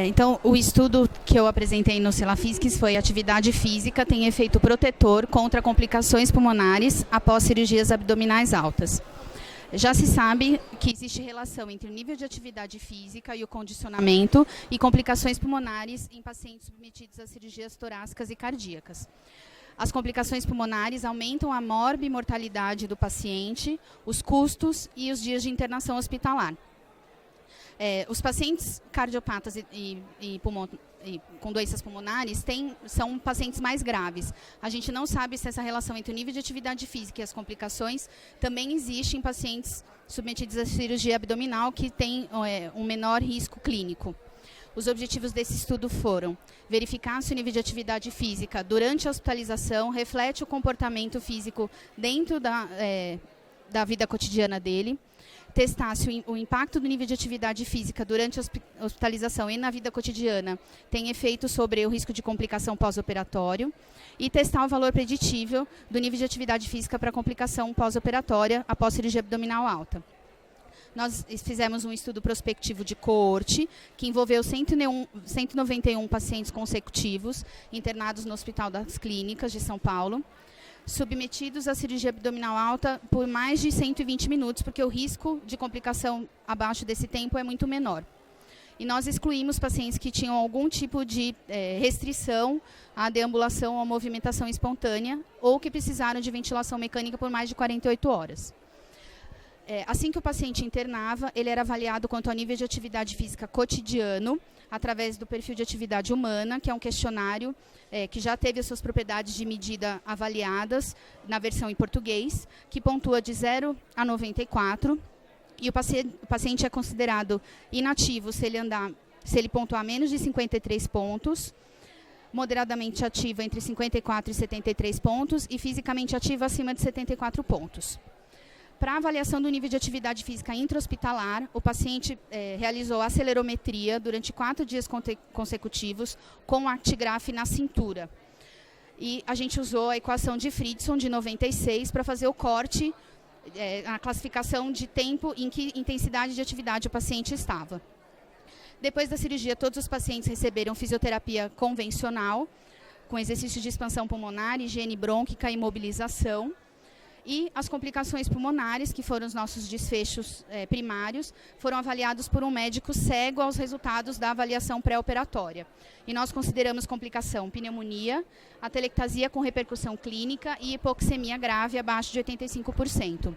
Então, o estudo que eu apresentei no Celafisques foi atividade física tem efeito protetor contra complicações pulmonares após cirurgias abdominais altas. Já se sabe que existe relação entre o nível de atividade física e o condicionamento e complicações pulmonares em pacientes submetidos a cirurgias torácicas e cardíacas. As complicações pulmonares aumentam a morbimortalidade do paciente, os custos e os dias de internação hospitalar. Os pacientes cardiopatas e com doenças pulmonares são pacientes mais graves. A gente não sabe se essa relação entre o nível de atividade física e as complicações também existe em pacientes submetidos à cirurgia abdominal que têm um menor risco clínico. Os objetivos desse estudo foram verificar se o nível de atividade física durante a hospitalização reflete o comportamento físico dentro da vida cotidiana dele, testar se o impacto do nível de atividade física durante a hospitalização e na vida cotidiana tem efeito sobre o risco de complicação pós-operatório e testar o valor preditível do nível de atividade física para complicação pós-operatória após cirurgia abdominal alta. Nós fizemos um estudo prospectivo de coorte, que envolveu 191 pacientes consecutivos internados no Hospital das Clínicas de São Paulo, submetidos à cirurgia abdominal alta por mais de 120 minutos, porque o risco de complicação abaixo desse tempo é muito menor. E nós excluímos pacientes que tinham algum tipo de restrição à deambulação ou à movimentação espontânea ou que precisaram de ventilação mecânica por mais de 48 horas. Assim que o paciente internava, ele era avaliado quanto ao nível de atividade física cotidiano, através do perfil de atividade humana, que é um questionário que já teve as suas propriedades de medida avaliadas na versão em português, que pontua de 0 a 94, e o paciente é considerado inativo se ele pontuar menos de 53 pontos, moderadamente ativo entre 54 e 73 pontos e fisicamente ativo acima de 74 pontos. Para a avaliação do nível de atividade física intra-hospitalar, o paciente realizou acelerometria durante 4 dias consecutivos com actigraf na cintura. E a gente usou a equação de Fridson de 96 para fazer o corte, a classificação de tempo em que intensidade de atividade o paciente estava. Depois da cirurgia, todos os pacientes receberam fisioterapia convencional, com exercício de expansão pulmonar, higiene brônquica e imobilização. E as complicações pulmonares, que foram os nossos desfechos primários, foram avaliados por um médico cego aos resultados da avaliação pré-operatória. E nós consideramos complicação pneumonia, atelectasia com repercussão clínica e hipoxemia grave abaixo de 85%.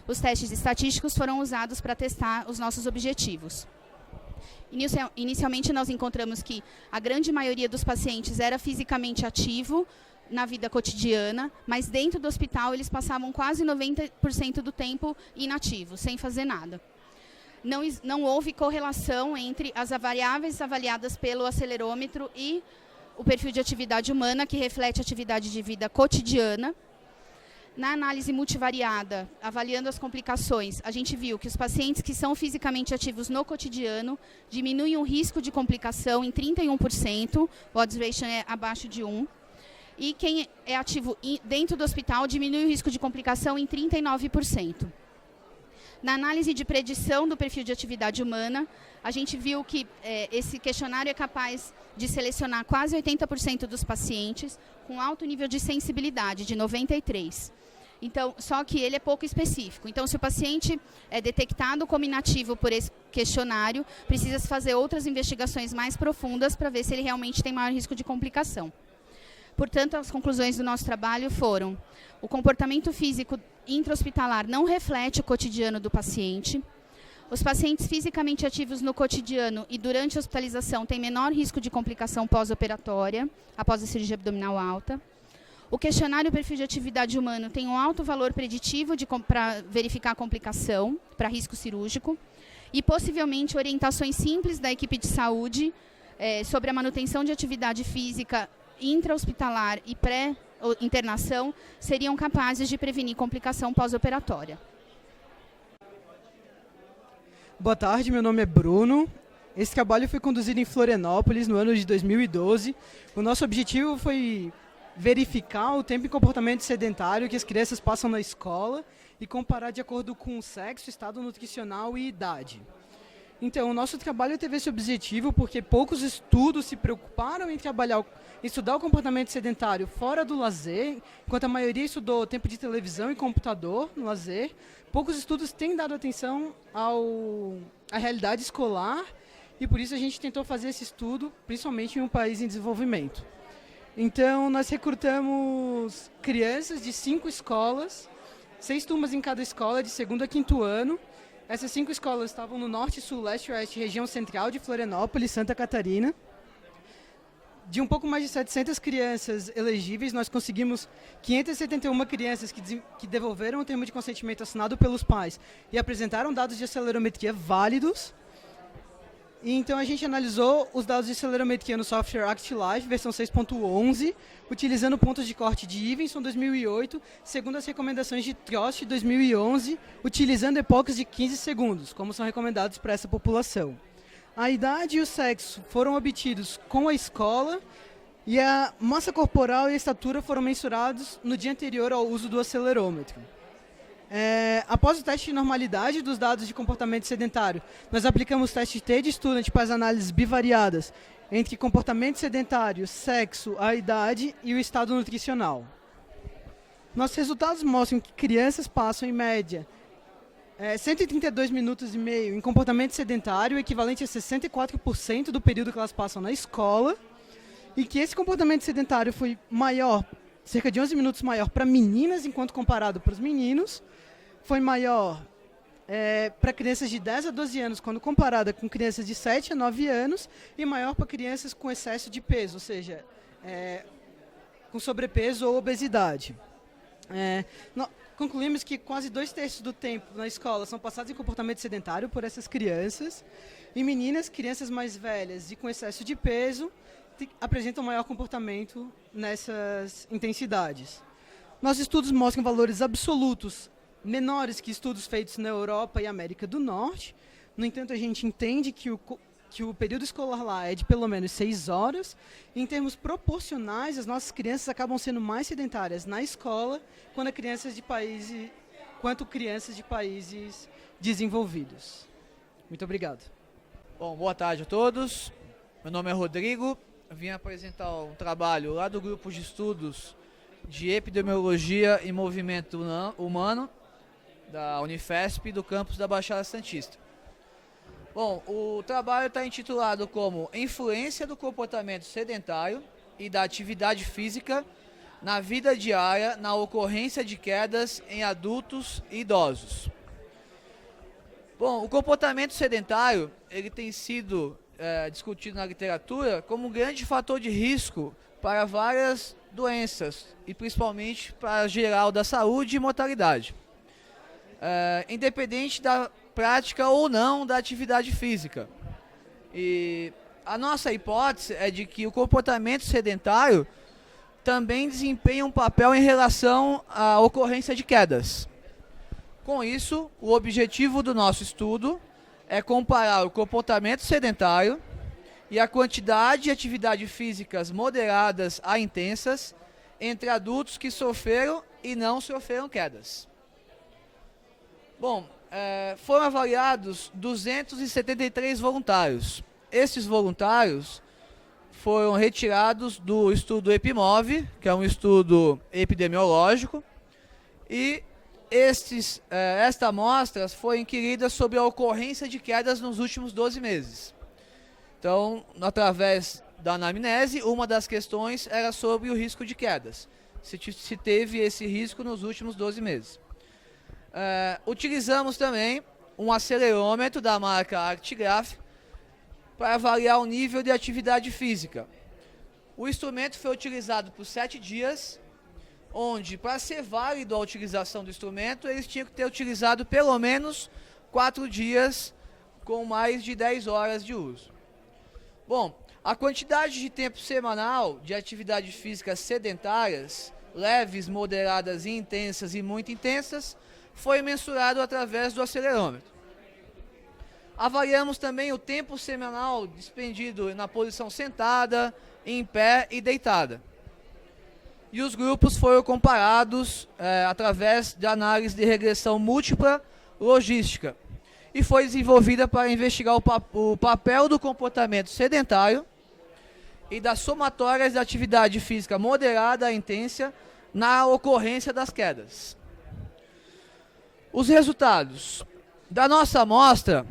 Os testes estatísticos foram usados para testar os nossos objetivos. Inicialmente, nós encontramos que a grande maioria dos pacientes era fisicamente ativo na vida cotidiana, mas dentro do hospital eles passavam quase 90% do tempo inativos, sem fazer nada. Não houve correlação entre as variáveis avaliadas pelo acelerômetro e o perfil de atividade humana, que reflete a atividade de vida cotidiana. Na análise multivariada, avaliando as complicações, a gente viu que os pacientes que são fisicamente ativos no cotidiano diminuem o risco de complicação em 31%, o odds ratio é abaixo de 1. E quem é ativo dentro do hospital diminui o risco de complicação em 39%. Na análise de predição do perfil de atividade humana, a gente viu que esse questionário é capaz de selecionar quase 80% dos pacientes com alto nível de sensibilidade, de 93%. Então, só que ele é pouco específico. Então, se o paciente é detectado como inativo por esse questionário, precisa-se fazer outras investigações mais profundas para ver se ele realmente tem maior risco de complicação. Portanto, as conclusões do nosso trabalho foram: o comportamento físico intra-hospitalar não reflete o cotidiano do paciente, os pacientes fisicamente ativos no cotidiano e durante a hospitalização têm menor risco de complicação pós-operatória, após a cirurgia abdominal alta, o questionário perfil de atividade humano tem um alto valor preditivo para verificar a complicação, para risco cirúrgico, e possivelmente orientações simples da equipe de saúde sobre a manutenção de atividade física intra-hospitalar e pré-internação seriam capazes de prevenir complicação pós-operatória. Boa tarde, meu nome é Bruno. Esse trabalho foi conduzido em Florianópolis no ano de 2012. O nosso objetivo foi verificar o tempo e comportamento sedentário que as crianças passam na escola e comparar de acordo com o sexo, estado nutricional e idade. Então, o nosso trabalho teve esse objetivo porque poucos estudos se preocuparam em estudar o comportamento sedentário fora do lazer, enquanto a maioria estudou tempo de televisão e computador no lazer. Poucos estudos têm dado atenção à realidade escolar e por isso a gente tentou fazer esse estudo, principalmente em um país em desenvolvimento. Então, nós recrutamos crianças de 5 escolas, 6 turmas em cada escola, de segundo a quinto ano. Essas 5 escolas estavam no norte, sul, leste e oeste, região central de Florianópolis, Santa Catarina. De um pouco mais de 700 crianças elegíveis, nós conseguimos 571 crianças que devolveram o termo de consentimento assinado pelos pais e apresentaram dados de acelerometria válidos. E então a gente analisou os dados de acelerometria no software ActLive, versão 6.11, utilizando pontos de corte de Evenson 2008, segundo as recomendações de Trost 2011, utilizando epoques de 15 segundos, como são recomendados para essa população. A idade e o sexo foram obtidos com a escola e a massa corporal e a estatura foram mensurados no dia anterior ao uso do acelerômetro. Após o teste de normalidade dos dados de comportamento sedentário, nós aplicamos o teste T de Student para as análises bivariadas entre comportamento sedentário, sexo, a idade e o estado nutricional. Nossos resultados mostram que crianças passam, em média, 132 minutos e meio em comportamento sedentário, equivalente a 64% do período que elas passam na escola, e que esse comportamento sedentário foi maior, cerca de 11 minutos maior para meninas, enquanto comparado para os meninos, foi maior para crianças de 10 a 12 anos, quando comparada com crianças de 7 a 9 anos, e maior para crianças com excesso de peso, ou seja, com sobrepeso ou obesidade. Concluímos que quase 2/3 do tempo na escola são passados em comportamento sedentário por essas crianças, e meninas, crianças mais velhas e com excesso de peso, apresentam maior comportamento nessas intensidades. Nossos estudos mostram valores absolutos menores que estudos feitos na Europa e América do Norte. No entanto, a gente entende que o período escolar lá é de pelo menos 6 horas. Em termos proporcionais, as nossas crianças acabam sendo mais sedentárias na escola quanto crianças de países desenvolvidos. Muito obrigado. Bom, boa tarde a todos. Meu nome é Rodrigo. Eu vim apresentar um trabalho lá do grupo de estudos de epidemiologia e movimento humano da Unifesp do campus da Baixada Santista. Bom, o trabalho está intitulado como Influência do comportamento sedentário e da atividade física na vida diária na ocorrência de quedas em adultos e idosos. Bom, o comportamento sedentário ele tem sido discutido na literatura como um grande fator de risco para várias doenças e principalmente para geral da saúde e mortalidade. Independente da prática ou não da atividade física. E a nossa hipótese é de que o comportamento sedentário também desempenha um papel em relação à ocorrência de quedas. Com isso, o objetivo do nosso estudo é comparar o comportamento sedentário e a quantidade de atividades físicas moderadas a intensas entre adultos que sofreram e não sofreram quedas. Bom, foram avaliados 273 voluntários. Esses voluntários foram retirados do estudo EPIMOV, que é um estudo epidemiológico, e esta amostra foi inquirida sobre a ocorrência de quedas nos últimos 12 meses. Então, através da anamnese, uma das questões era sobre o risco de quedas, se teve esse risco nos últimos 12 meses. Utilizamos também um acelerômetro da marca Arctigraph para avaliar o nível de atividade física. O instrumento foi utilizado por 7 dias, onde, para ser válido a utilização do instrumento, eles tinham que ter utilizado pelo menos 4 dias com mais de 10 horas de uso. Bom, a quantidade de tempo semanal de atividades físicas sedentárias, leves, moderadas e intensas e muito intensas, foi mensurado através do acelerômetro. Avaliamos também o tempo semanal despendido na posição sentada, em pé e deitada. E os grupos foram comparados através de análise de regressão múltipla logística. e foi desenvolvida para investigar o papel do comportamento sedentário e das somatórias de atividade física moderada a intensa na ocorrência das quedas. Os resultados da nossa amostra,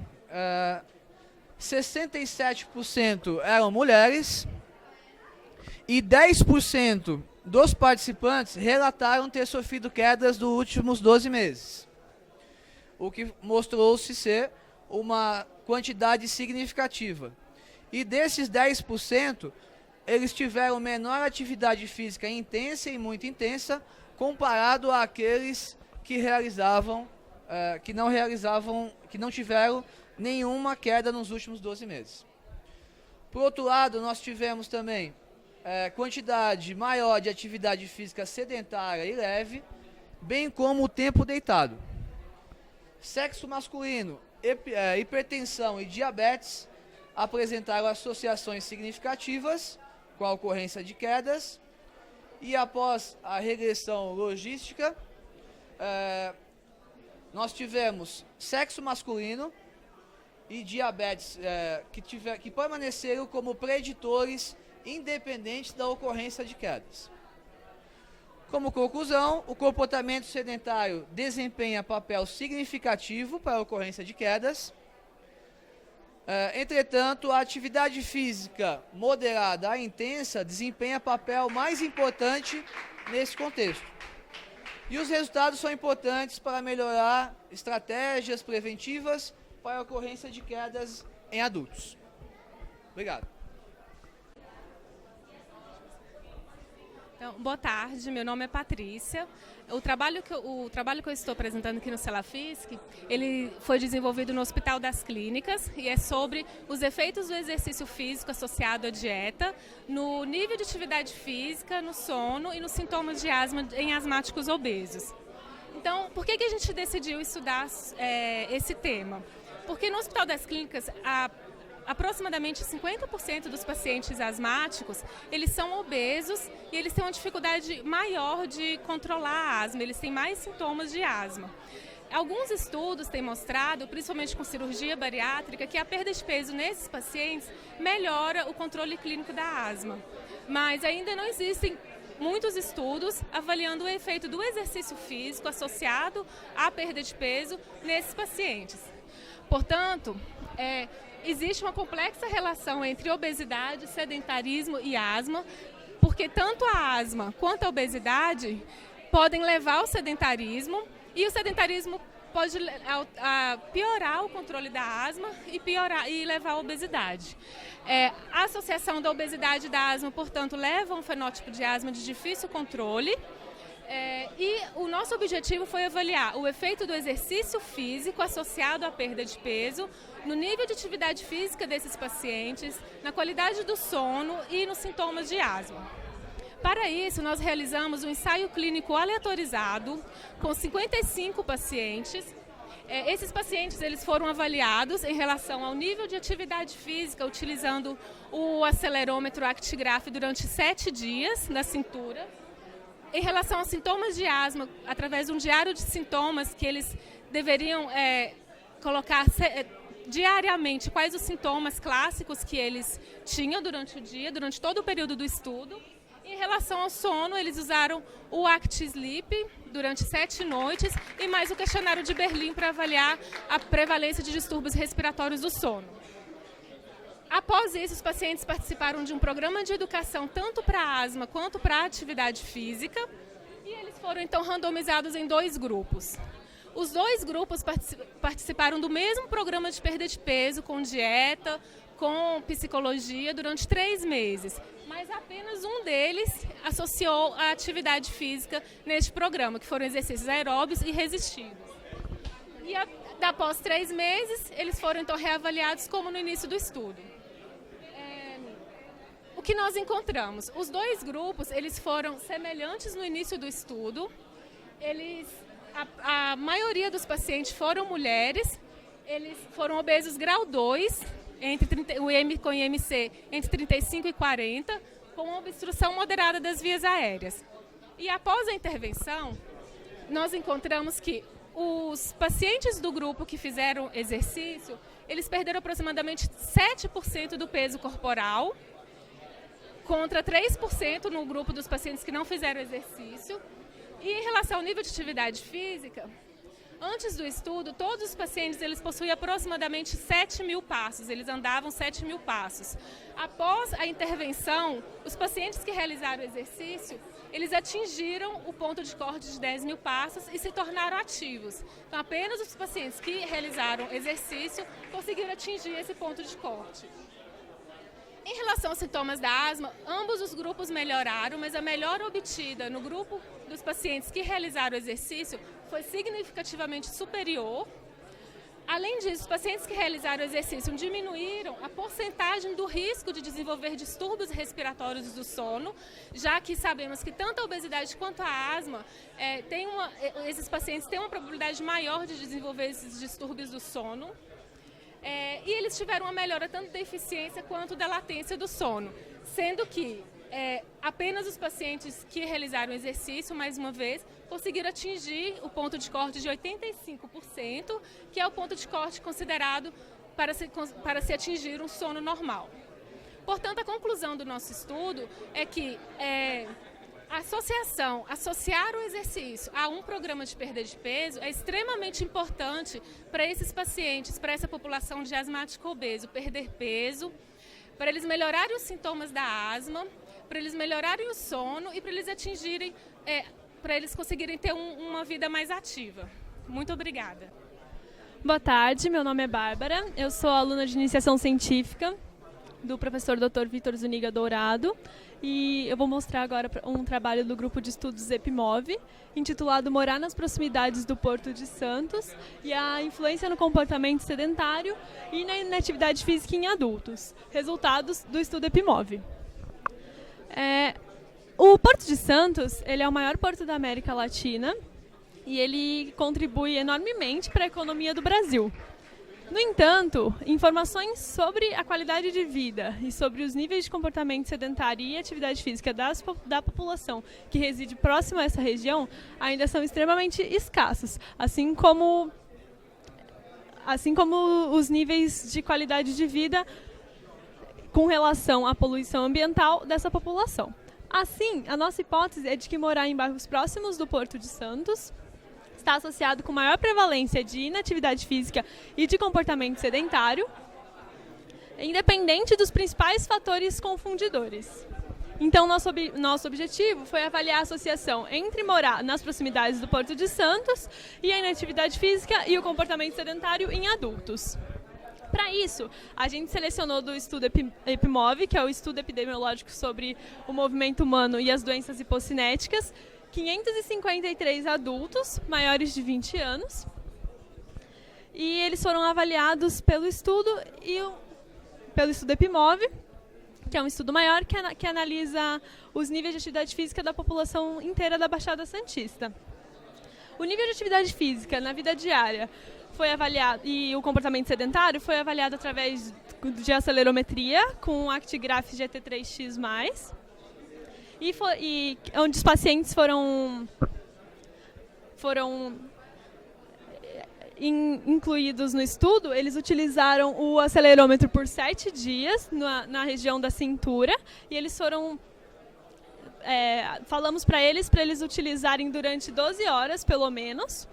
67% eram mulheres e 10% dos participantes relataram ter sofrido quedas nos últimos 12 meses, o que mostrou-se ser uma quantidade significativa. E desses 10%, eles tiveram menor atividade física intensa e muito intensa, comparado àqueles que não tiveram nenhuma queda nos últimos 12 meses. Por outro lado, nós tivemos também quantidade maior de atividade física sedentária e leve, bem como o tempo deitado. Sexo masculino, hipertensão e diabetes apresentaram associações significativas com a ocorrência de quedas, e após a regressão logística, nós tivemos sexo masculino e diabetes que permaneceram como preditores independentes da ocorrência de quedas. Como conclusão, o comportamento sedentário desempenha papel significativo para a ocorrência de quedas. Entretanto, a atividade física moderada a intensa desempenha papel mais importante nesse contexto. E os resultados são importantes para melhorar estratégias preventivas para a ocorrência de quedas em adultos. Obrigado. Então, boa tarde, meu nome é Patrícia. O trabalho que eu estou apresentando aqui no Celafisc, ele foi desenvolvido no Hospital das Clínicas e é sobre os efeitos do exercício físico associado à dieta, no nível de atividade física, no sono e nos sintomas de asma em asmáticos obesos. Então, por que a gente decidiu estudar esse tema? Porque no Hospital das Clínicas, aproximadamente 50% dos pacientes asmáticos, eles são obesos e eles têm uma dificuldade maior de controlar a asma, eles têm mais sintomas de asma. Alguns estudos têm mostrado, principalmente com cirurgia bariátrica, que a perda de peso nesses pacientes melhora o controle clínico da asma. Mas ainda não existem muitos estudos avaliando o efeito do exercício físico associado à perda de peso nesses pacientes. Portanto, existe uma complexa relação entre obesidade, sedentarismo e asma, porque tanto a asma quanto a obesidade podem levar ao sedentarismo, e o sedentarismo pode piorar o controle da asma e levar à obesidade. A associação da obesidade e da asma, portanto, leva a um fenótipo de asma de difícil controle. E o nosso objetivo foi avaliar o efeito do exercício físico associado à perda de peso, no nível de atividade física desses pacientes, na qualidade do sono e nos sintomas de asma. Para isso, nós realizamos um ensaio clínico aleatorizado com 55 pacientes. Esses pacientes eles foram avaliados em relação ao nível de atividade física, utilizando o acelerômetro actigraph durante 7 dias na cintura. Em relação aos sintomas de asma, através de um diário de sintomas que eles deveriam colocar diariamente quais os sintomas clássicos que eles tinham durante o dia, durante todo o período do estudo. Em relação ao sono, eles usaram o ActiSleep durante 7 noites e mais o questionário de Berlim para avaliar a prevalência de distúrbios respiratórios do sono. Após isso, os pacientes participaram de um programa de educação tanto para asma quanto para atividade física e eles foram então randomizados em 2 grupos. Os 2 grupos participaram do mesmo programa de perda de peso, com dieta, com psicologia, durante 3 meses. Mas apenas um deles associou a atividade física neste programa, que foram exercícios aeróbios e resistidos. E após 3 meses, eles foram então reavaliados como no início do estudo. O que nós encontramos? Os 2 grupos, eles foram semelhantes no início do estudo. A maioria dos pacientes foram mulheres, eles foram obesos grau 2, com IMC entre 35 e 40, com obstrução moderada das vias aéreas. E após a intervenção, nós encontramos que os pacientes do grupo que fizeram exercício, eles perderam aproximadamente 7% do peso corporal, contra 3% no grupo dos pacientes que não fizeram exercício. E em relação ao nível de atividade física, antes do estudo, todos os pacientes eles possuíam aproximadamente 7.000 passos, eles andavam 7.000 passos. Após a intervenção, os pacientes que realizaram o exercício, eles atingiram o ponto de corte de 10.000 passos e se tornaram ativos. Então, apenas os pacientes que realizaram exercício conseguiram atingir esse ponto de corte. Em relação aos sintomas da asma, ambos os grupos melhoraram, mas a melhora obtida no grupo dos pacientes que realizaram o exercício foi significativamente superior. Além disso, os pacientes que realizaram o exercício diminuíram a porcentagem do risco de desenvolver distúrbios respiratórios do sono, já que sabemos que tanto a obesidade quanto a asma, esses pacientes têm uma probabilidade maior de desenvolver esses distúrbios do sono. E eles tiveram uma melhora tanto da eficiência quanto da latência do sono, sendo que apenas os pacientes que realizaram o exercício, mais uma vez, conseguiram atingir o ponto de corte de 85%, que é o ponto de corte considerado para se atingir um sono normal. Portanto, a conclusão do nosso estudo é que associar o exercício a um programa de perda de peso é extremamente importante para esses pacientes, para essa população de asmático obeso, perder peso, para eles melhorarem os sintomas da asma, para eles melhorarem o sono e para eles para eles conseguirem ter uma vida mais ativa. Muito obrigada. Boa tarde, meu nome é Bárbara, eu sou aluna de iniciação científica do professor Dr. Vitor Zuniga Dourado e eu vou mostrar agora um trabalho do grupo de estudos EPIMOV, intitulado Morar nas proximidades do Porto de Santos e a influência no comportamento sedentário e na inatividade física em adultos, resultados do estudo EPIMOV. O Porto de Santos ele é o maior porto da América Latina e ele contribui enormemente para a economia do Brasil. No entanto, informações sobre a qualidade de vida e sobre os níveis de comportamento sedentário e atividade física da população que reside próximo a essa região ainda são extremamente escassos, assim como os níveis de qualidade de vida com relação à poluição ambiental dessa população. Assim, a nossa hipótese é de que morar em bairros próximos do Porto de Santos está associado com maior prevalência de inatividade física e de comportamento sedentário, independente dos principais fatores confundidores. Então, nosso objetivo foi avaliar a associação entre morar nas proximidades do Porto de Santos e a inatividade física e o comportamento sedentário em adultos. Para isso, a gente selecionou do estudo EPIMOV, que é o estudo epidemiológico sobre o movimento humano e as doenças hipocinéticas, 553 adultos maiores de 20 anos. E eles foram avaliados pelo estudo EPIMOV, que é um estudo maior que analisa os níveis de atividade física da população inteira da Baixada Santista. O nível de atividade física na vida diária foi avaliado, e o comportamento sedentário foi avaliado através de acelerometria com o Actigraph GT3X+, e onde os pacientes foram incluídos no estudo. Eles utilizaram o acelerômetro por 7 dias na região da cintura, e eles falamos para eles utilizarem durante 12 horas, pelo menos,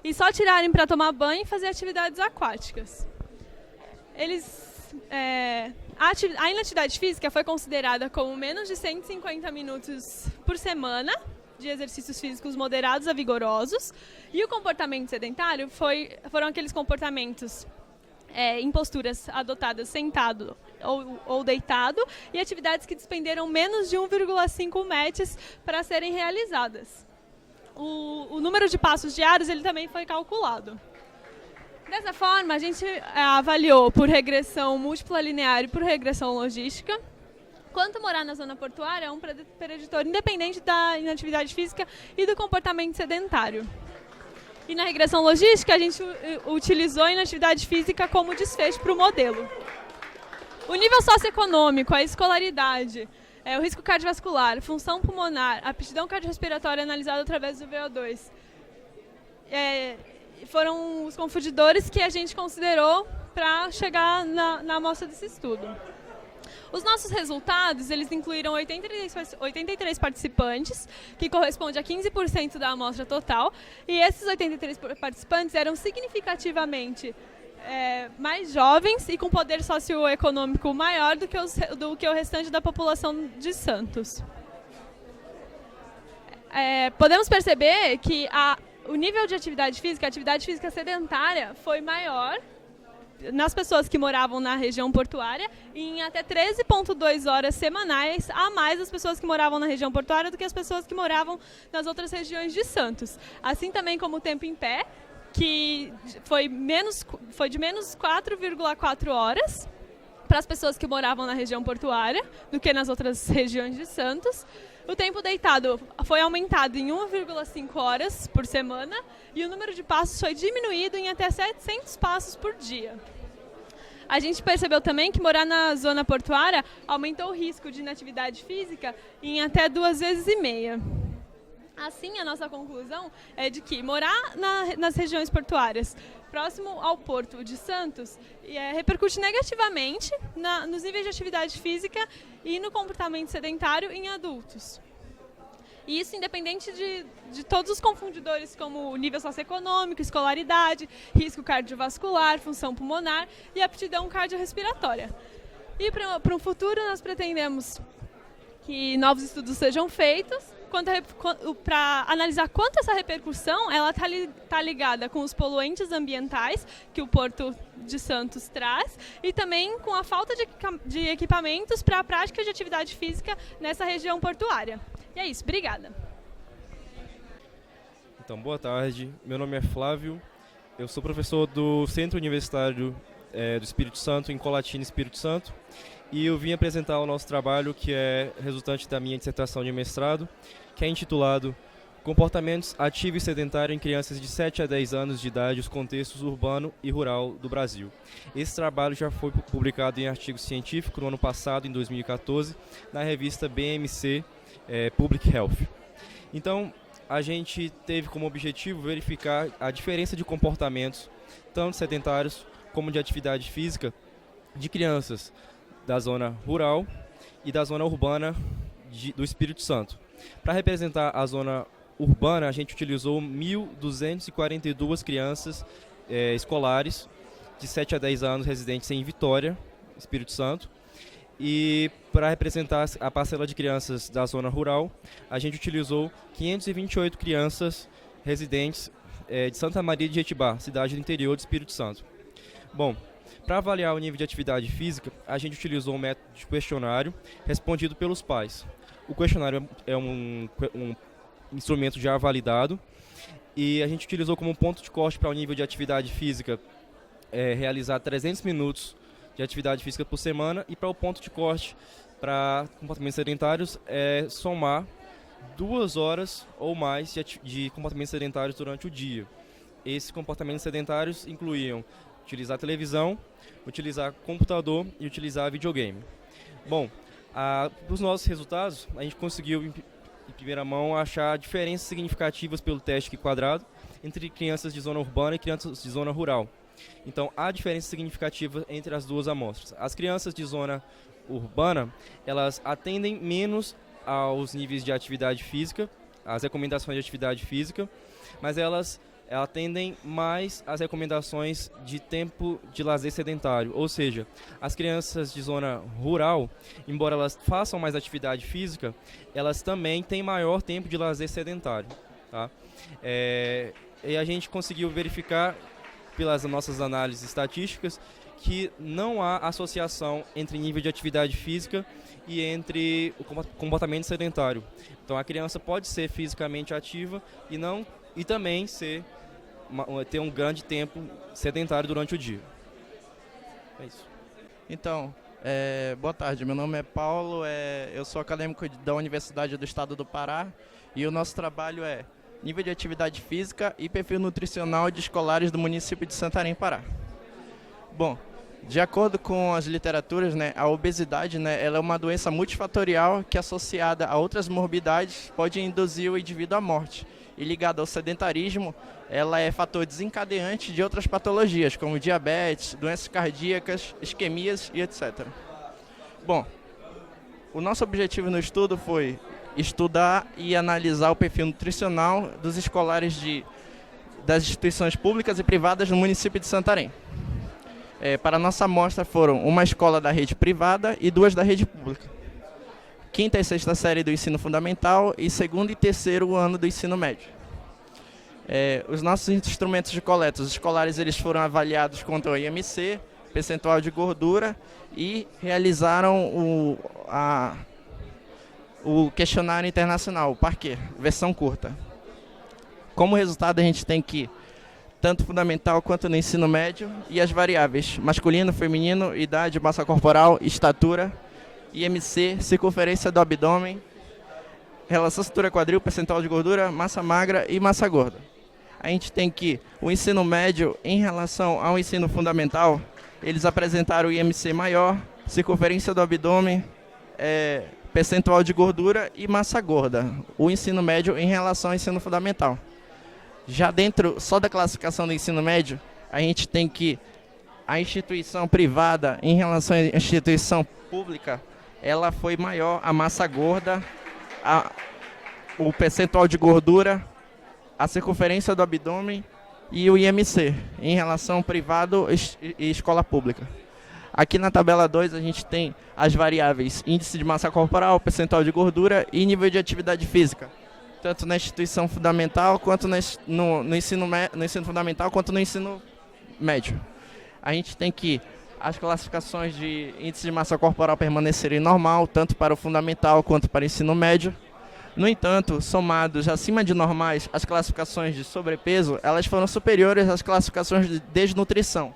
e só tirarem para tomar banho e fazer atividades aquáticas. A inatividade física foi considerada como menos de 150 minutos por semana de exercícios físicos moderados a vigorosos, e o comportamento sedentário foram aqueles comportamentos em posturas adotadas sentado ou deitado, e atividades que despenderam menos de 1,5 METs para serem realizadas. O número de passos diários ele também foi calculado. Dessa forma, a gente avaliou por regressão múltipla linear e por regressão logística quanto morar na zona portuária é um preditor independente da inatividade física e do comportamento sedentário. E na regressão logística, a gente utilizou a inatividade física como desfecho para o modelo. O nível socioeconômico, a escolaridade, o risco cardiovascular, função pulmonar, aptidão cardiorrespiratória analisada através do VO2 foram os confundidores que a gente considerou para chegar na amostra desse estudo. Os nossos resultados, eles incluíram 83 participantes, que corresponde a 15% da amostra total, e esses 83 participantes eram significativamente mais jovens e com poder socioeconômico maior do que o restante da população de Santos. Podemos perceber que o nível de atividade física, a atividade física sedentária, foi maior nas pessoas que moravam na região portuária em até 13,2 horas semanais a mais das pessoas que moravam na região portuária do que as pessoas que moravam nas outras regiões de Santos. Assim também como o tempo em pé, que foi de menos 4,4 horas para as pessoas que moravam na região portuária do que nas outras regiões de Santos. O tempo deitado foi aumentado em 1,5 horas por semana e o número de passos foi diminuído em até 700 passos por dia. A gente percebeu também que morar na zona portuária aumentou o risco de inatividade física em até 2,5 vezes. Assim, a nossa conclusão é de que morar nas regiões portuárias próximo ao Porto de Santos repercute negativamente nos níveis de atividade física e no comportamento sedentário em adultos. E isso independente de todos os confundidores como nível socioeconômico, escolaridade, risco cardiovascular, função pulmonar e aptidão cardiorrespiratória. E para um futuro nós pretendemos que novos estudos sejam feitos para analisar quanto essa repercussão está ligada com os poluentes ambientais que o Porto de Santos traz e também com a falta de equipamentos para a prática de atividade física nessa região portuária. E é isso, obrigada. Então, boa tarde, meu nome é Flávio, eu sou professor do Centro Universitário do Espírito Santo, em Colatina, Espírito Santo, e eu vim apresentar o nosso trabalho que é resultante da minha dissertação de mestrado, que é intitulado Comportamentos Ativo e Sedentário em Crianças de 7 a 10 anos de idade, os contextos urbano e rural do Brasil. Esse trabalho já foi publicado em artigo científico no ano passado, em 2014, na revista BMC Public Health. Então, a gente teve como objetivo verificar a diferença de comportamentos, tanto sedentários como de atividade física, de crianças da zona rural e da zona urbana do Espírito Santo. Para representar a zona urbana, a gente utilizou 1.242 crianças escolares de 7 a 10 anos residentes em Vitória, Espírito Santo. E para representar a parcela de crianças da zona rural, a gente utilizou 528 crianças residentes de Santa Maria de Jetibá, cidade do interior do Espírito Santo. Bom, para avaliar o nível de atividade física, a gente utilizou um método de questionário respondido pelos pais. O questionário é um instrumento já validado e a gente utilizou como ponto de corte para o nível de atividade física realizar 300 minutos de atividade física por semana e para o ponto de corte para comportamentos sedentários somar 2 horas ou mais de comportamentos sedentários durante o dia. Esses comportamentos sedentários incluíam utilizar televisão, utilizar computador e utilizar videogame. Bom, os nossos resultados, a gente conseguiu em primeira mão achar diferenças significativas pelo teste Q quadrado entre crianças de zona urbana e crianças de zona rural. Então, há diferença significativa entre as duas amostras. As crianças de zona urbana, elas atendem menos aos níveis de atividade física, às recomendações de atividade física, mas elas atendem mais às recomendações de tempo de lazer sedentário. Ou seja, as crianças de zona rural, embora elas façam mais atividade física, elas também têm maior tempo de lazer sedentário. Tá? E a gente conseguiu verificar, pelas nossas análises estatísticas, que não há associação entre nível de atividade física e entre o comportamento sedentário. Então a criança pode ser fisicamente ativa e também ter um grande tempo sedentário durante o dia. É isso. Então, boa tarde, meu nome é Paulo, eu sou acadêmico da Universidade do Estado do Pará e o nosso trabalho é nível de atividade física e perfil nutricional de escolares do município de Santarém, Pará. Bom, De acordo com as literaturas, né, a obesidade, né, ela é uma doença multifatorial que, associada a outras morbidades, pode induzir o indivíduo à morte. E ligada ao sedentarismo, ela é fator desencadeante de outras patologias, como diabetes, doenças cardíacas, isquemias e etc. Bom, o nosso objetivo no estudo foi estudar e analisar o perfil nutricional dos escolares das instituições públicas e privadas no município de Santarém. Para a nossa amostra foram uma escola da rede privada e 2 da rede pública. 5ª e 6ª série do ensino fundamental e 2º e 3º ano do ensino médio. Os nossos instrumentos de coleta, os escolares, eles foram avaliados contra o IMC, percentual de gordura, e realizaram o questionário internacional, o PARQUET, versão curta. Como resultado, a gente tem que tanto fundamental quanto no ensino médio, e as variáveis masculino, feminino, idade, massa corporal, estatura, IMC, circunferência do abdômen, relação cintura-quadril, percentual de gordura, massa magra e massa gorda. A gente tem que o ensino médio, em relação ao ensino fundamental, eles apresentaram o IMC maior, circunferência do abdômen, percentual de gordura e massa gorda. O ensino médio em relação ao ensino fundamental. Já dentro só da classificação do ensino médio, a gente tem que a instituição privada, em relação à instituição pública, ela foi maior, a massa gorda, o percentual de gordura, a circunferência do abdômen e o IMC, em relação privado e escola pública. Aqui na tabela 2 a gente tem as variáveis índice de massa corporal, percentual de gordura e nível de atividade física, tanto na instituição fundamental quanto no ensino fundamental quanto no ensino médio. A gente tem que as classificações de índice de massa corporal permanecerem normal, tanto para o fundamental quanto para o ensino médio. No entanto, somados acima de normais, as classificações de sobrepeso, elas foram superiores às classificações de desnutrição.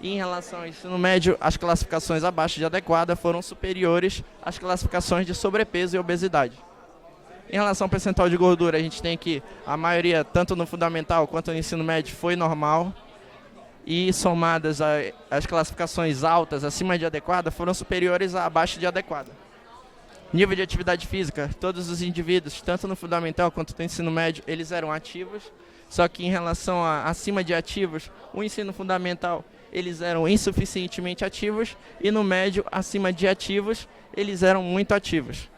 E em relação ao ensino médio, as classificações abaixo de adequada foram superiores às classificações de sobrepeso e obesidade. Em relação ao percentual de gordura, a gente tem que a maioria, tanto no fundamental quanto no ensino médio, foi normal. E somadas as classificações altas acima de adequada foram superiores a abaixo de adequada. Nível de atividade física, todos os indivíduos, tanto no fundamental quanto no ensino médio, eles eram ativos, só que em relação a acima de ativos, o ensino fundamental, eles eram insuficientemente ativos, e no médio, acima de ativos, eles eram muito ativos.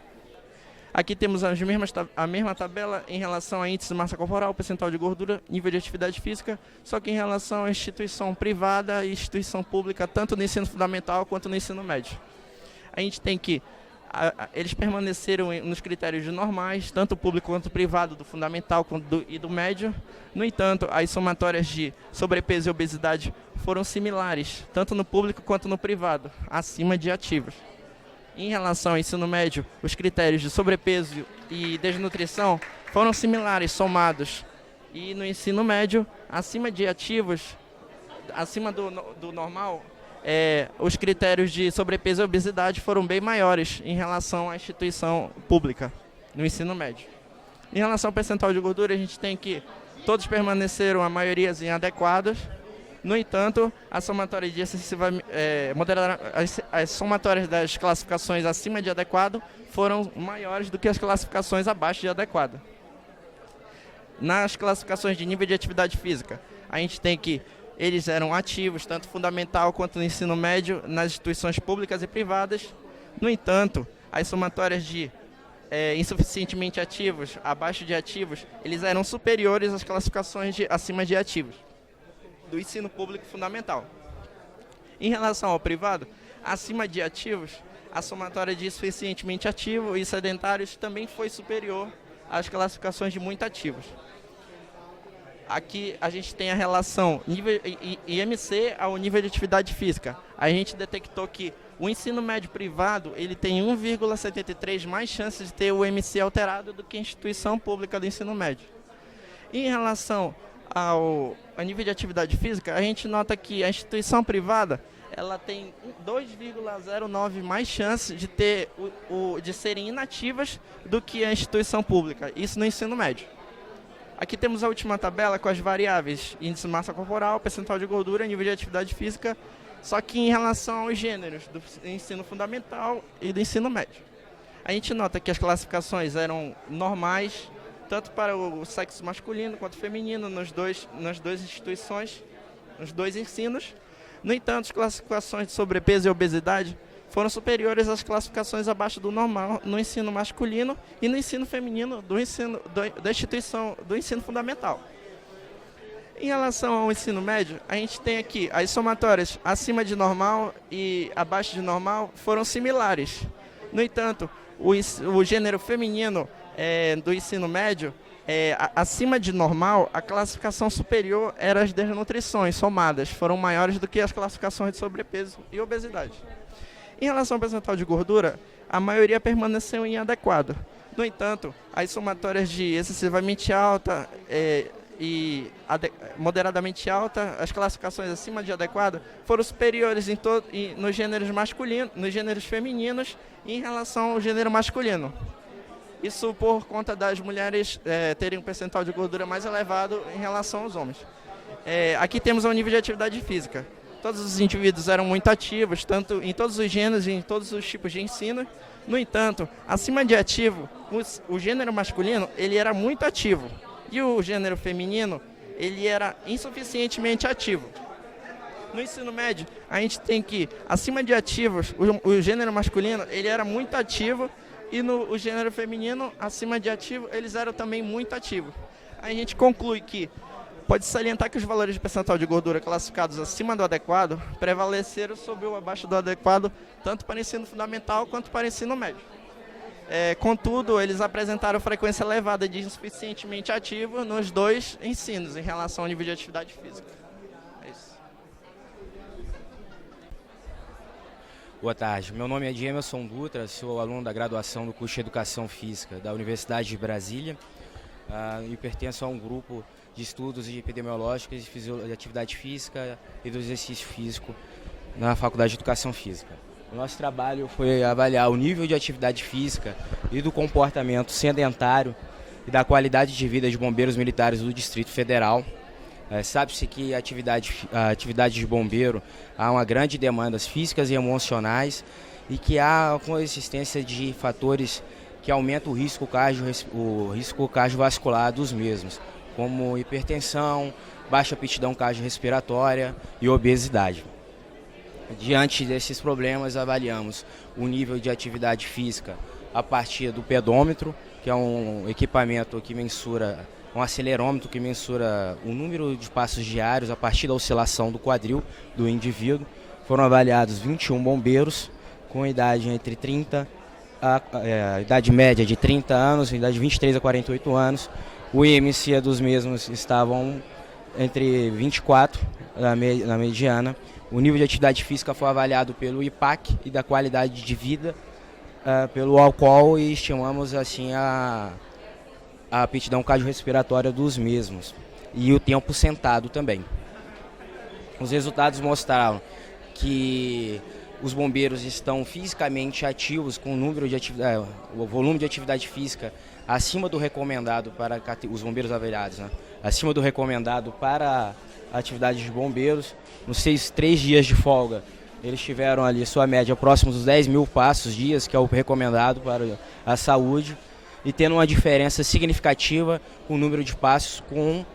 Aqui temos a mesma tabela em relação a índice de massa corporal, percentual de gordura, nível de atividade física, só que em relação à instituição privada e instituição pública, tanto no ensino fundamental quanto no ensino médio. A gente tem que eles permaneceram nos critérios de normais, tanto o público quanto o privado, do fundamental e do médio. No entanto, as somatórias de sobrepeso e obesidade foram similares, tanto no público quanto no privado, acima de ativos. Em relação ao ensino médio, os critérios de sobrepeso e desnutrição foram similares, somados. E no ensino médio, acima de ativos, acima do normal, os critérios de sobrepeso e obesidade foram bem maiores em relação à instituição pública no ensino médio. Em relação ao percentual de gordura, a gente tem que todos permaneceram, a maioria, adequados. No entanto, a somatória de as somatórias das classificações acima de adequado foram maiores do que as classificações abaixo de adequado. Nas classificações de nível de atividade física, a gente tem que eles eram ativos, tanto fundamental quanto no ensino médio, nas instituições públicas e privadas. No entanto, as somatórias de insuficientemente ativos, abaixo de ativos, eles eram superiores às classificações acima de ativos, do ensino público fundamental. Em relação ao privado, acima de ativos, a somatória de insuficientemente ativo e sedentários também foi superior às classificações de muito ativos. Aqui a gente tem a relação IMC ao nível de atividade física. A gente detectou que o ensino médio privado ele tem 1,73 mais chances de ter o IMC alterado do que a instituição pública do ensino médio. Em relação ao nível de atividade física, a gente nota que a instituição privada ela tem 2,09 mais chances de de serem inativas do que a instituição pública, isso no ensino médio. Aqui temos a última tabela com as variáveis índice de massa corporal, percentual de gordura, nível de atividade física só que em relação aos gêneros do ensino fundamental e do ensino médio. A gente nota que as classificações eram normais, tanto para o sexo masculino quanto feminino, nas duas instituições, nos dois ensinos. No entanto, as classificações de sobrepeso e obesidade foram superiores às classificações abaixo do normal no ensino masculino e no ensino feminino da instituição do ensino fundamental. Em relação ao ensino médio, a gente tem aqui as somatórias acima de normal e abaixo de normal foram similares. No entanto, o gênero feminino do ensino médio, acima de normal, a classificação superior era as desnutrições somadas, foram maiores do que as classificações de sobrepeso e obesidade. Em relação ao percentual de gordura, a maioria permaneceu inadequado. No entanto, as somatórias de excessivamente alta e moderadamente alta, as classificações acima de adequado, foram superiores nos gêneros masculinos, nos gêneros femininos e em relação ao gênero masculino. Isso por conta das mulheres terem um percentual de gordura mais elevado em relação aos homens. Aqui temos o nível de atividade física. Todos os indivíduos eram muito ativos, tanto em todos os gêneros e em todos os tipos de ensino. No entanto, acima de ativo, o gênero masculino ele era muito ativo e o gênero feminino ele era insuficientemente ativo. No ensino médio, a gente tem que, acima de ativos, o gênero masculino ele era muito ativo e o gênero feminino, acima de ativo, eles eram também muito ativos. Aí a gente conclui que pode salientar que os valores de percentual de gordura classificados acima do adequado prevaleceram sobre o abaixo do adequado, tanto para ensino fundamental quanto para ensino médio. Contudo, eles apresentaram frequência elevada de insuficientemente ativo nos dois ensinos em relação ao nível de atividade física. É isso. Boa tarde, meu nome é Emerson Dutra, sou aluno da graduação do curso de Educação Física da Universidade de Brasília e pertenço a um grupo de estudos epidemiológicos de atividade física e do exercício físico na Faculdade de Educação Física. O nosso trabalho foi avaliar o nível de atividade física e do comportamento sedentário e da qualidade de vida de bombeiros militares do Distrito Federal. Sabe-se que a atividade de bombeiro há uma grande demanda físicas e emocionais e que há com a existência de fatores que aumentam o risco cardiovascular dos mesmos, como hipertensão, baixa aptidão cardiorrespiratória e obesidade. Diante desses problemas, avaliamos o nível de atividade física a partir do pedômetro, que é um equipamento que mensura, um acelerômetro que mensura o número de passos diários a partir da oscilação do quadril do indivíduo. Foram avaliados 21 bombeiros com idade entre 30, idade média de 30 anos, idade de 23 a 48 anos. O IMC dos mesmos estavam entre 24 na mediana. O nível de atividade física foi avaliado pelo IPAC e da qualidade de vida pelo álcool e estimamos assim a aptidão cardiorrespiratória dos mesmos e o tempo sentado também. Os resultados mostraram que os bombeiros estão fisicamente ativos com o volume de atividade física acima do recomendado para os bombeiros avaliados, né? Acima do recomendado para a atividade de bombeiros. Nos 3 dias de folga, eles tiveram ali sua média próxima dos 10 mil passos dias, que é o recomendado para a saúde, e tendo uma diferença significativa com o número de passos com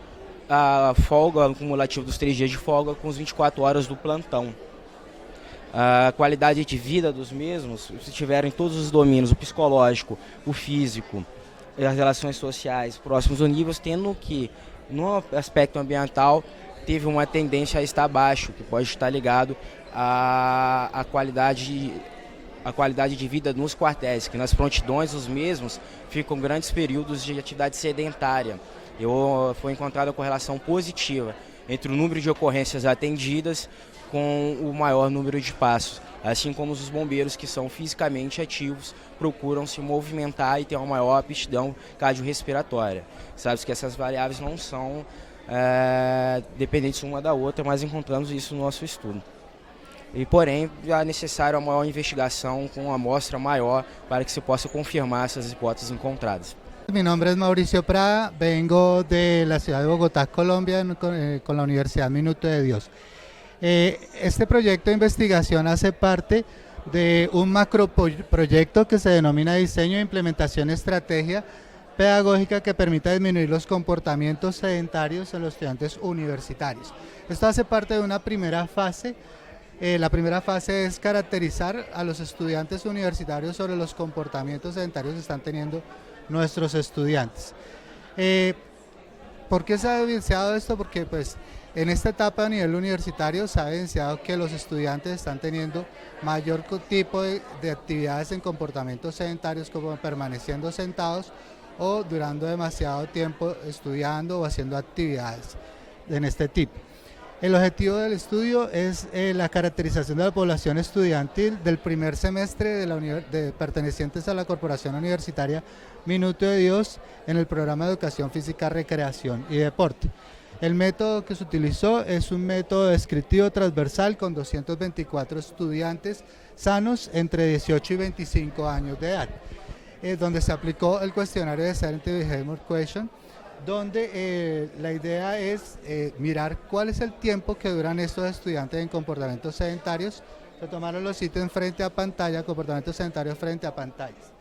a folga cumulativa dos 3 dias de folga com os 24 horas do plantão. A qualidade de vida dos mesmos estiveram em todos os domínios, o psicológico, o físico, as relações sociais próximos ao nível, tendo que no aspecto ambiental teve uma tendência a estar baixo, que pode estar ligado à qualidade de vida nos quartéis, que nas prontidões os mesmos ficam grandes períodos de atividade sedentária. Foi encontrada a correlação positiva entre o número de ocorrências atendidas com o maior número de passos, assim como os bombeiros que são fisicamente ativos procuram se movimentar e ter uma maior aptidão cardiorrespiratória. Sabe que essas variáveis não são dependentes uma da outra, mas encontramos isso no nosso estudo. E, porém, é necessário uma maior investigação com uma amostra maior para que se possa confirmar essas hipóteses encontradas. Mi nombre es Mauricio Prada, vengo de la ciudad de Bogotá, Colombia, con la Universidad Minuto de Dios. Este proyecto de investigación hace parte de un macroproyecto que se denomina Diseño e Implementación Estrategia Pedagógica que permita disminuir los comportamientos sedentarios en los estudiantes universitarios. Esto hace parte de una primera fase. La primera fase es caracterizar a los estudiantes universitarios sobre los comportamientos sedentarios que están teniendo nuestros estudiantes. ¿Por qué se ha evidenciado esto? Porque pues en esta etapa a nivel universitario se ha evidenciado que los estudiantes están teniendo mayor tipo de actividades en comportamientos sedentarios, como permaneciendo sentados o durando demasiado tiempo estudiando o haciendo actividades en este tipo. El objetivo del estudio es la caracterización de la población estudiantil del primer semestre pertenecientes a la Corporación Universitaria Minuto de Dios en el programa de Educación Física, Recreación y Deporte. El método que se utilizó es un método descriptivo transversal con 224 estudiantes sanos entre 18 y 25 años de edad, donde se aplicó el cuestionario de Sedentary Behavior Question, donde la idea es mirar cuál es el tiempo que duran estos estudiantes en comportamientos sedentarios. Se tomaron los ítems frente a pantalla, comportamientos sedentarios frente a pantallas.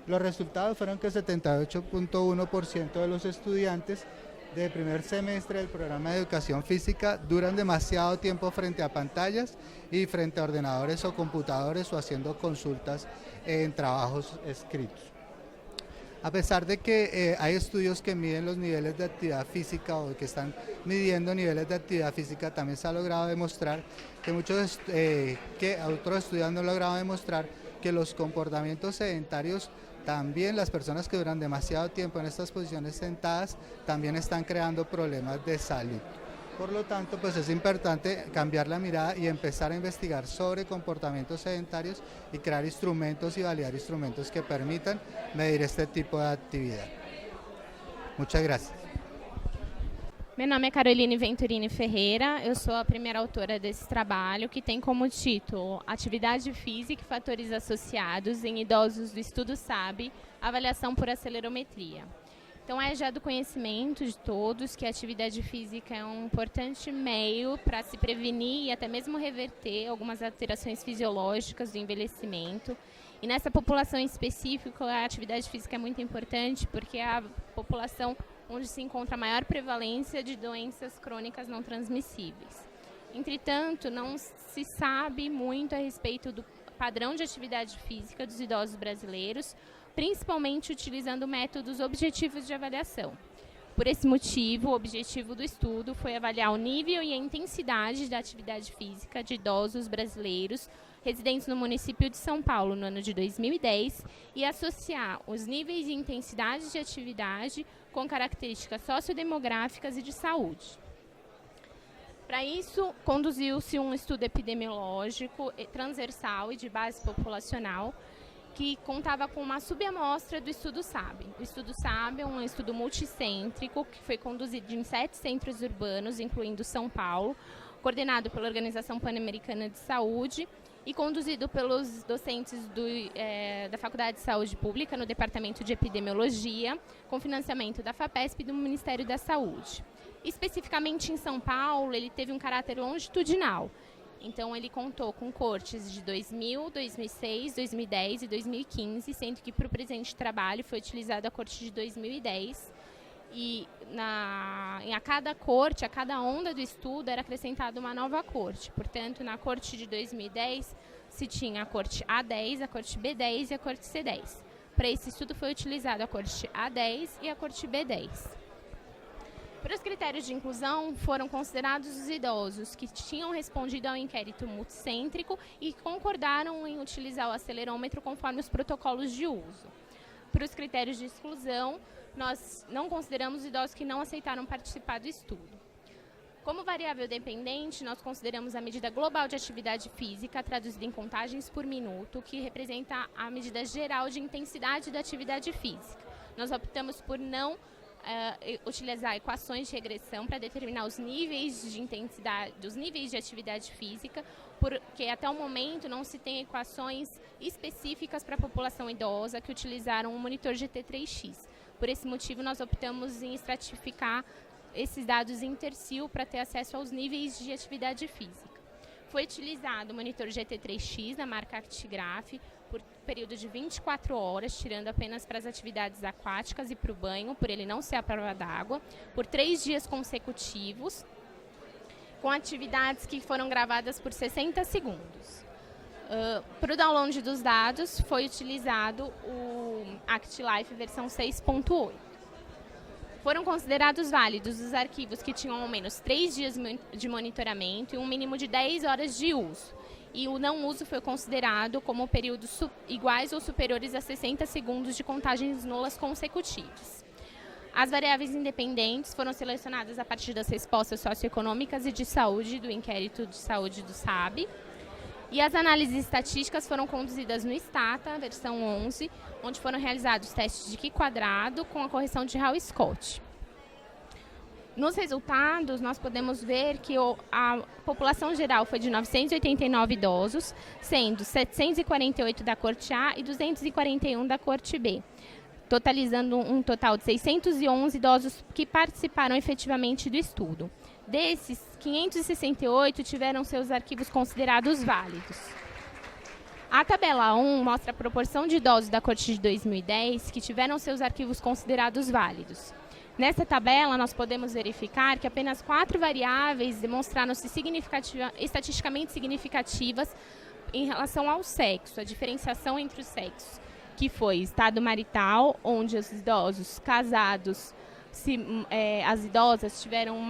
Los resultados fueron que el 78.1% de los estudiantes del primer semestre del programa de educación física duran demasiado tiempo frente a pantallas y frente a ordenadores o computadores o haciendo consultas en trabajos escritos. A pesar de que hay estudios que miden los niveles de actividad física o que están midiendo niveles de actividad física, también se ha logrado demostrar que otros estudios han logrado demostrar que los comportamientos sedentarios, también las personas que duran demasiado tiempo en estas posiciones sentadas, también están creando problemas de salud. Por lo tanto, pues es importante cambiar la mirada y empezar a investigar sobre comportamientos sedentarios y crear instrumentos y validar instrumentos que permitan medir este tipo de actividad. Muchas gracias. Meu nome é Caroline Venturini Ferreira, eu sou a primeira autora desse trabalho, que tem como título Atividade Física e Fatores Associados em Idosos do Estudo SAB, Avaliação por Acelerometria. Então é já do conhecimento de todos que a atividade física é um importante meio para se prevenir e até mesmo reverter algumas alterações fisiológicas do envelhecimento. E nessa população em específico, a atividade física é muito importante porque é a população onde se encontra a maior prevalência de doenças crônicas não transmissíveis. Entretanto, não se sabe muito a respeito do padrão de atividade física dos idosos brasileiros, principalmente utilizando métodos objetivos de avaliação. Por esse motivo, o objetivo do estudo foi avaliar o nível e a intensidade da atividade física de idosos brasileiros residentes no município de São Paulo no ano de 2010 e associar os níveis de intensidade de atividade com características sociodemográficas e de saúde. Para isso, conduziu-se um estudo epidemiológico transversal e de base populacional que contava com uma subamostra do estudo SAB. O estudo SAB é um estudo multicêntrico que foi conduzido em 7 centros urbanos, incluindo São Paulo, coordenado pela Organização Pan-Americana de Saúde e conduzido pelos docentes da Faculdade de Saúde Pública no Departamento de Epidemiologia, com financiamento da FAPESP e do Ministério da Saúde. Especificamente em São Paulo, ele teve um caráter longitudinal. Então, ele contou com cortes de 2000, 2006, 2010 e 2015, sendo que para o presente trabalho foi utilizada a corte de 2010. E a cada corte, a cada onda do estudo, era acrescentada uma nova corte. Portanto, na corte de 2010, se tinha a corte A10, a corte B10 e a corte C10. Para esse estudo foi utilizada a corte A10 e a corte B10. Para os critérios de inclusão, foram considerados os idosos que tinham respondido ao inquérito multicêntrico e concordaram em utilizar o acelerômetro conforme os protocolos de uso. Para os critérios de exclusão, nós não consideramos idosos que não aceitaram participar do estudo. Como variável dependente, nós consideramos a medida global de atividade física, traduzida em contagens por minuto, que representa a medida geral de intensidade da atividade física. Nós optamos por não utilizar equações de regressão para determinar os níveis de intensidade, os níveis de atividade física, porque até o momento não se tem equações específicas para a população idosa que utilizaram um monitor GT3X. Por esse motivo, nós optamos em estratificar esses dados em tercio para ter acesso aos níveis de atividade física. Foi utilizado o monitor GT3X na marca Actigraph por período de 24 horas, tirando apenas para as atividades aquáticas e para o banho, por ele não ser à prova d'água, por 3 dias consecutivos, com atividades que foram gravadas por 60 segundos. Para o download dos dados, foi utilizado o ActLife versão 6.8. Foram considerados válidos os arquivos que tinham ao menos 3 dias de monitoramento e um mínimo de 10 horas de uso. E o não uso foi considerado como períodos iguais ou superiores a 60 segundos de contagens nulas consecutivas. As variáveis independentes foram selecionadas a partir das respostas socioeconômicas e de saúde do inquérito de saúde do SAB. E as análises estatísticas foram conduzidas no Stata, versão 11, onde foram realizados testes de Q² com a correção de Hall-Scott. Nos resultados, nós podemos ver que a população geral foi de 989 idosos, sendo 748 da corte A e 241 da corte B, totalizando um total de 611 idosos que participaram efetivamente do estudo. Desses, 568 tiveram seus arquivos considerados válidos. A tabela 1 mostra a proporção de idosos da corte de 2010 que tiveram seus arquivos considerados válidos. Nessa tabela, nós podemos verificar que apenas 4 variáveis demonstraram-se estatisticamente significativas em relação ao sexo, a diferenciação entre os sexos, que foi estado marital, onde os idosos casados, as idosas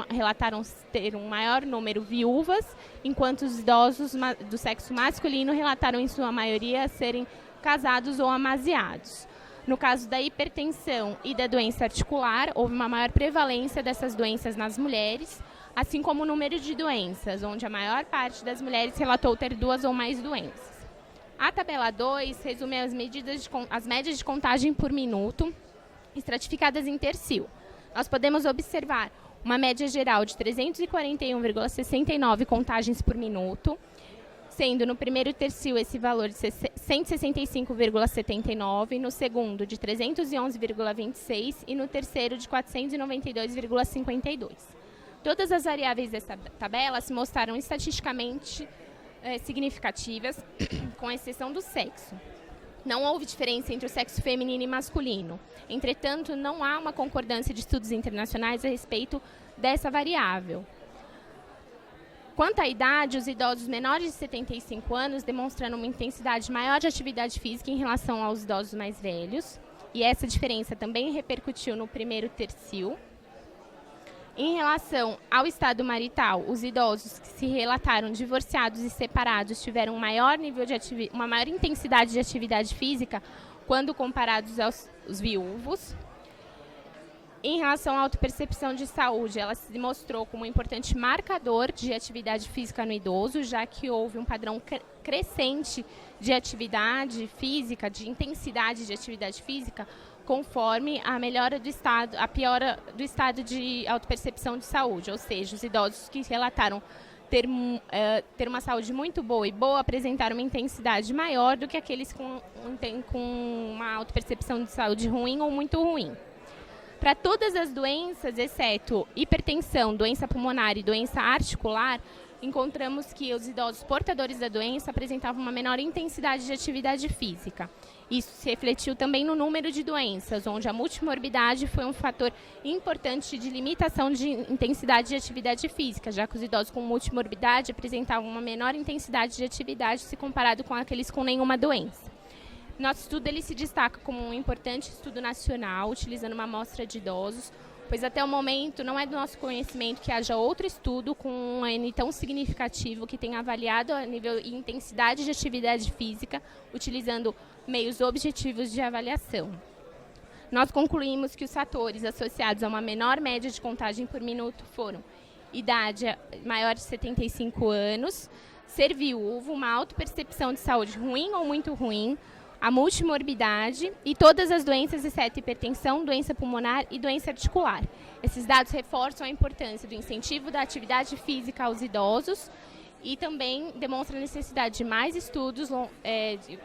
relataram ter um maior número viúvas, enquanto os idosos do sexo masculino relataram, em sua maioria, serem casados ou amaziados. No caso da hipertensão e da doença articular, houve uma maior prevalência dessas doenças nas mulheres, assim como o número de doenças, onde a maior parte das mulheres relatou ter 2 ou mais doenças. A tabela 2 resume as médias de contagem por minuto, estratificadas em tercil. Nós podemos observar uma média geral de 341,69 contagens por minuto, sendo no primeiro tercio esse valor de 165,79, no segundo de 311,26 e no terceiro de 492,52. Todas as variáveis dessa tabela se mostraram estatisticamente significativas, com exceção do sexo. Não houve diferença entre o sexo feminino e masculino. Entretanto, não há uma concordância de estudos internacionais a respeito dessa variável. Quanto à idade, os idosos menores de 75 anos demonstraram uma intensidade maior de atividade física em relação aos idosos mais velhos, e essa diferença também repercutiu no primeiro tercio. Em relação ao estado marital, os idosos que se relataram divorciados e separados tiveram uma maior intensidade de atividade física quando comparados aos viúvos. Em relação à autopercepção de saúde, ela se mostrou como um importante marcador de atividade física no idoso, já que houve um padrão crescente de atividade física, de intensidade de atividade física, conforme a piora do estado de autopercepção de saúde, ou seja, os idosos que relataram ter uma saúde muito boa e boa apresentaram uma intensidade maior do que aqueles com uma autopercepção de saúde ruim ou muito ruim. Para todas as doenças, exceto hipertensão, doença pulmonar e doença articular, encontramos que os idosos portadores da doença apresentavam uma menor intensidade de atividade física. Isso se refletiu também no número de doenças, onde a multimorbidade foi um fator importante de limitação de intensidade de atividade física, já que os idosos com multimorbidade apresentavam uma menor intensidade de atividade se comparado com aqueles com nenhuma doença. Nosso estudo ele se destaca como um importante estudo nacional, utilizando uma amostra de idosos, pois até o momento não é do nosso conhecimento que haja outro estudo com um N tão significativo que tenha avaliado a nível e intensidade de atividade física, utilizando meios objetivos de avaliação. Nós concluímos que os fatores associados a uma menor média de contagem por minuto foram idade maior de 75 anos, ser viúvo, uma autopercepção de saúde ruim ou muito ruim, a multimorbidade e todas as doenças, exceto hipertensão, doença pulmonar e doença articular. Esses dados reforçam a importância do incentivo da atividade física aos idosos e também demonstram a necessidade de mais estudos,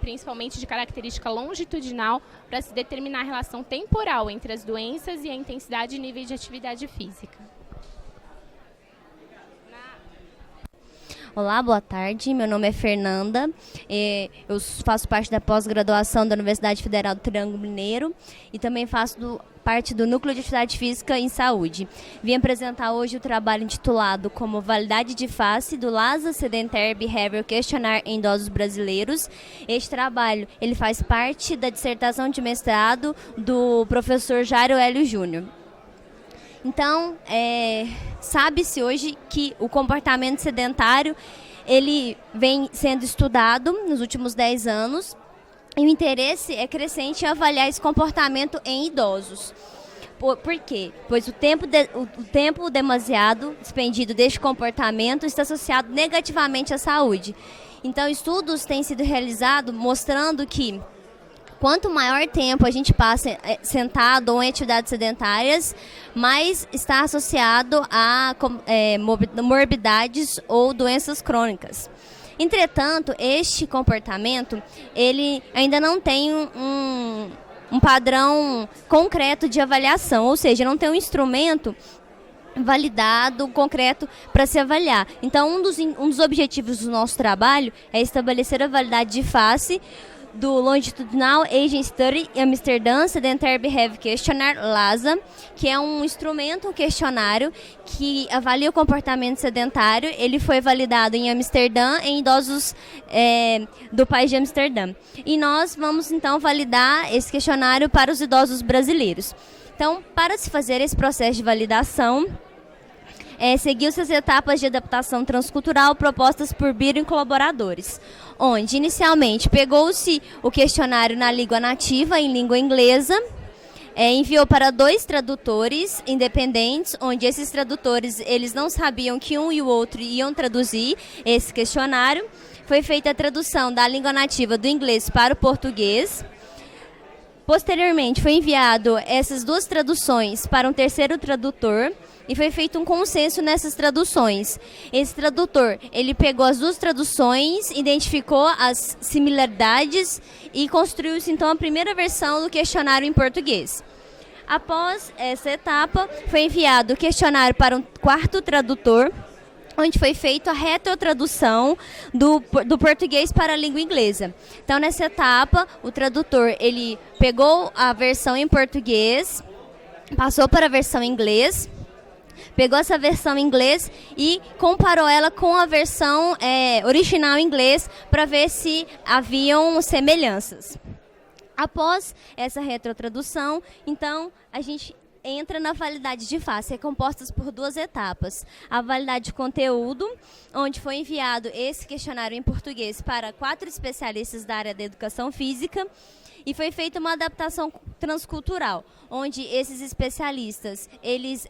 principalmente de característica longitudinal, para se determinar a relação temporal entre as doenças e a intensidade e nível de atividade física. Olá, boa tarde. Meu nome é Fernanda. Eu faço parte da pós-graduação da Universidade Federal do Triângulo Mineiro e também faço parte do Núcleo de Atividade Física em Saúde. Vim apresentar hoje o trabalho intitulado como Validade de Face do LASA Sedentary Behavior Questionnaire em idosos brasileiros. Este trabalho ele faz parte da dissertação de mestrado do professor Jairo Hélio Júnior. Então, sabe-se hoje que o comportamento sedentário ele vem sendo estudado nos últimos 10 anos e o interesse é crescente em avaliar esse comportamento em idosos. Por quê? Pois o tempo demasiado despendido deste comportamento está associado negativamente à saúde. Então, estudos têm sido realizados mostrando que quanto maior tempo a gente passa sentado ou em atividades sedentárias, mais está associado a morbidades ou doenças crônicas. Entretanto, este comportamento ele ainda não tem um padrão concreto de avaliação, ou seja, não tem um instrumento validado, concreto para se avaliar. Então, um dos objetivos do nosso trabalho é estabelecer a validade de face do Longitudinal Aging Study em Amsterdã Sedentary Behavior Questionnaire, LASA, que é um instrumento, um questionário que avalia o comportamento sedentário. Ele foi validado em Amsterdã em idosos do país de Amsterdã. E nós vamos então validar esse questionário para os idosos brasileiros. Então, para se fazer esse processo de validação, seguiu-se as etapas de adaptação transcultural propostas por Biro e colaboradores, onde inicialmente pegou-se o questionário na língua nativa, em língua inglesa, enviou para 2 tradutores independentes, onde esses tradutores eles não sabiam que um e o outro iam traduzir esse questionário. Foi feita a tradução da língua nativa do inglês para o português. Posteriormente, foi enviado essas 2 traduções para um terceiro tradutor e foi feito um consenso nessas traduções. Esse tradutor, ele pegou as 2 traduções, identificou as similaridades e construiu-se então a primeira versão do questionário em português. Após essa etapa, foi enviado o questionário para um 4º tradutor, onde foi feita a retrotradução do português para a língua inglesa. Então, nessa etapa, o tradutor ele pegou a versão em português, passou para a versão em inglês, pegou essa versão em inglês e comparou ela com a versão original em inglês para ver se haviam semelhanças. Após essa retrotradução, então, a gente entra na validade de face, compostas por 2 etapas. A validade de conteúdo, onde foi enviado esse questionário em português para 4 especialistas da área da educação física e foi feita uma adaptação transcultural, onde esses especialistas eles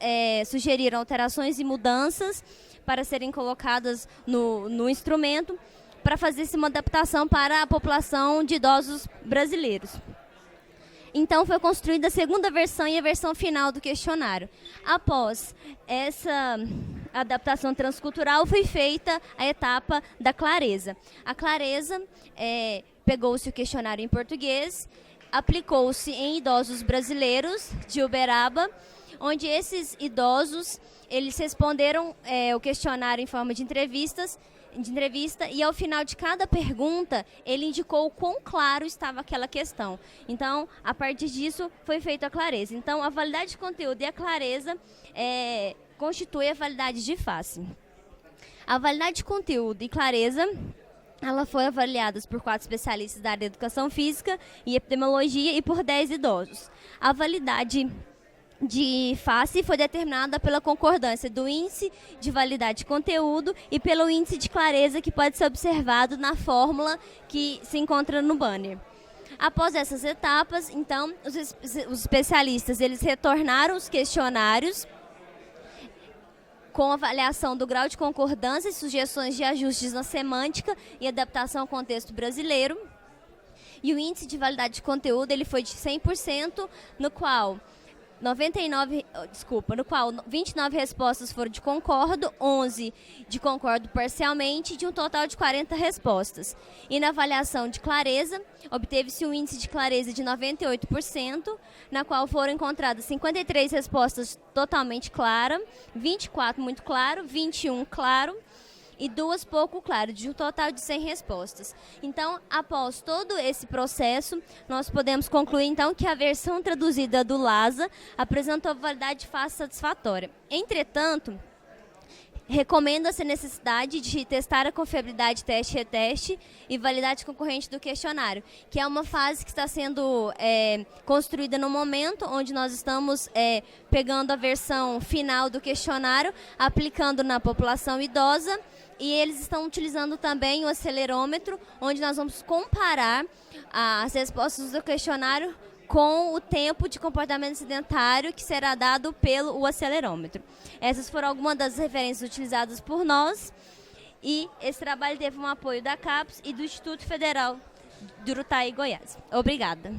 sugeriram alterações e mudanças para serem colocadas no instrumento para fazer-se uma adaptação para a população de idosos brasileiros. Então, foi construída a 2ª versão e a versão final do questionário. Após essa adaptação transcultural, foi feita a etapa da clareza. A clareza pegou-se o questionário em português, aplicou-se em idosos brasileiros de Uberaba, onde esses idosos eles responderam o questionário em forma de entrevista e ao final de cada pergunta ele indicou o quão claro estava aquela questão. Então, a partir disso, foi feita a clareza. Então, a validade de conteúdo e a clareza constitui a validade de face. A validade de conteúdo e clareza ela foi avaliada por 4 especialistas da área de educação física e epidemiologia e por 10 idosos. A validade de face foi determinada pela concordância do índice de validade de conteúdo e pelo índice de clareza que pode ser observado na fórmula que se encontra no banner. Após essas etapas, então, os especialistas eles retornaram os questionários com avaliação do grau de concordância e sugestões de ajustes na semântica e adaptação ao contexto brasileiro. E o índice de validade de conteúdo ele foi de 100%, no qual 29 respostas foram de concordo, 11 de concordo parcialmente, de um total de 40 respostas. E na avaliação de clareza, obteve-se um índice de clareza de 98%, na qual foram encontradas 53 respostas totalmente claras, 24 muito claro, 21 claro, e 2 pouco claro, de um total de 100 respostas. Então, após todo esse processo, nós podemos concluir então que a versão traduzida do LASA apresentou validade fácil satisfatória. Entretanto, recomenda-se a necessidade de testar a confiabilidade teste-reteste e validade concorrente do questionário, que é uma fase que está sendo construída no momento, onde nós estamos pegando a versão final do questionário, aplicando na população idosa, e eles estão utilizando também o acelerômetro, onde nós vamos comparar as respostas do questionário com o tempo de comportamento sedentário que será dado pelo acelerômetro. Essas foram algumas das referências utilizadas por nós, e esse trabalho teve um apoio da CAPES e do Instituto Federal do Urutaí, Goiás. Obrigada.